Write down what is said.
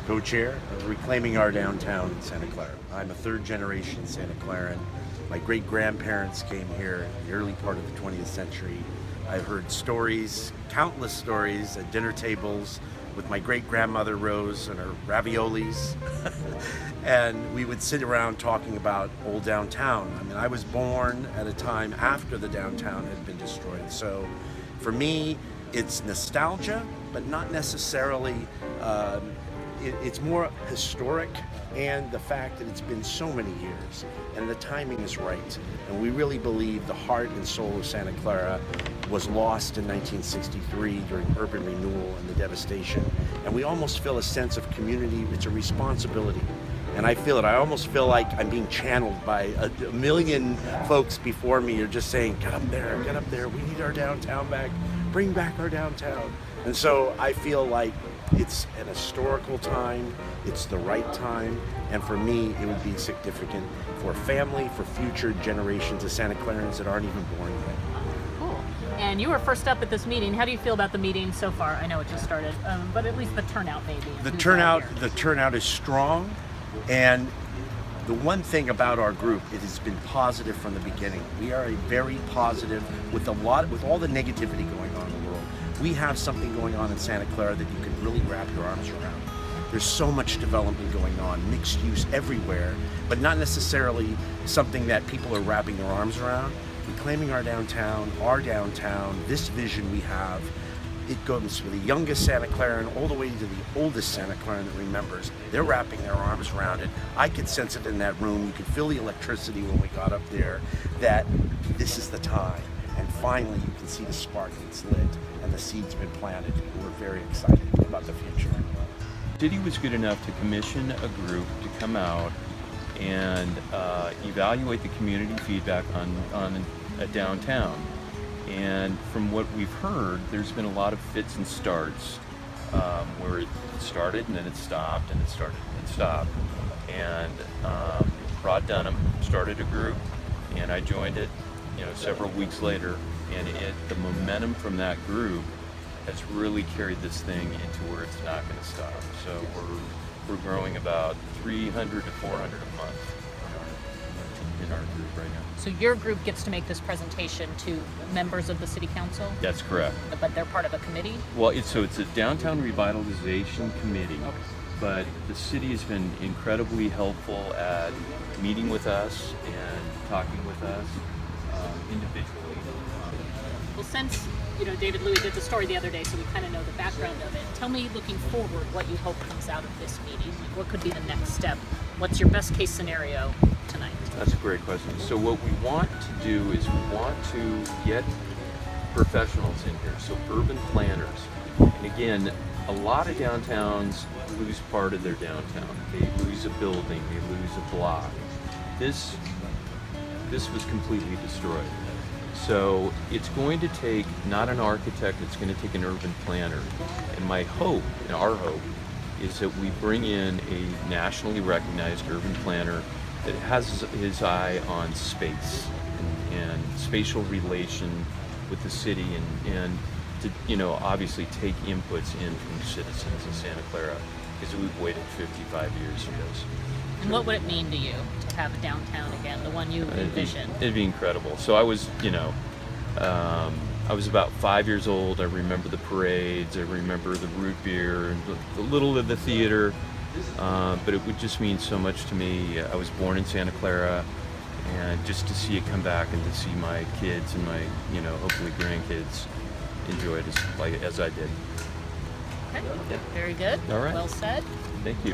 co-chair of Reclaiming Our Downtown in Santa Clara. I'm a third-generation Santa Claran. My great-grandparents came here in the early part of the 20th century. I've heard stories, countless stories at dinner tables with my great-grandmother Rose and her raviolis. And we would sit around talking about old downtown. I mean, I was born at a time after the downtown had been destroyed. So for me, it's nostalgia, but not necessarily, it's more historic, and the fact that it's been so many years and the timing is right. And we really believe the heart and soul of Santa Clara was lost in 1963 during urban renewal and the devastation. And we almost feel a sense of community. It's a responsibility. And I feel it. I almost feel like I'm being channeled by a million folks before me are just saying, get up there, we need our downtown back, bring back our downtown. And so I feel like it's an historical time, it's the right time, and for me, it would be significant for family, for future generations of Santa Clarans that aren't even born yet. Cool. And you were first up at this meeting. How do you feel about the meeting so far? I know it just started, but at least the turnout maybe. The turnout is strong, and the one thing about our group, it has been positive from the beginning. We are a very positive, with all the negativity going on in the world. We have something going on in Santa Clara that you can really wrap your arms around. There's so much development going on, mixed use everywhere, but not necessarily something that people are wrapping their arms around. Reclaiming our downtown, this vision we have, it goes from the youngest Santa Claran all the way to the oldest Santa Claran that remembers. They're wrapping their arms around it. I could sense it in that room. You could feel the electricity when we got up there, that this is the time. And finally, you can see the spark that's lit and the seed's been planted. We're very excited about the future. The city was good enough to commission a group to come out and evaluate the community feedback on a downtown. And from what we've heard, there's been a lot of fits and starts where it started and then it stopped and it started and it stopped. And Rod Dunham started a group and I joined it, several weeks later, and the momentum from that group has really carried this thing into where it's not going to stop. So we're growing about 300 to 400 a month in our group right now. So your group gets to make this presentation to members of the city council? That's correct. But they're part of a committee? Well, it's a downtown revitalization committee, okay. But the city has been incredibly helpful at meeting with us and talking with us individually. Well, since David Louis did the story the other day, so we kind of know the background of it. Tell me, looking forward, what you hope comes out of this meeting. What could be the next step? What's your best case scenario tonight? That's a great question. So what we want to do is we want to get professionals in here, so urban planners. And again, a lot of downtowns lose part of their downtown. They lose a building, they lose a block. This was completely destroyed. So it's going to take not an architect, it's going to take an urban planner. And my hope, and our hope, is that we bring in a nationally recognized urban planner that has his eye on space and spatial relation with the city and to obviously take inputs in from citizens in Santa Clara, because we've waited 55 years for this. And what would it mean to you to have a downtown again, the one you envisioned? It'd be incredible. So I was, I was about 5 years old. I remember the parades. I remember the root beer and the little of the theater. But it would just mean so much to me. I was born in Santa Clara, and just to see it come back and to see my kids and my, hopefully grandkids enjoy it as I did. Okay. Very good. All right. Well said. Thank you.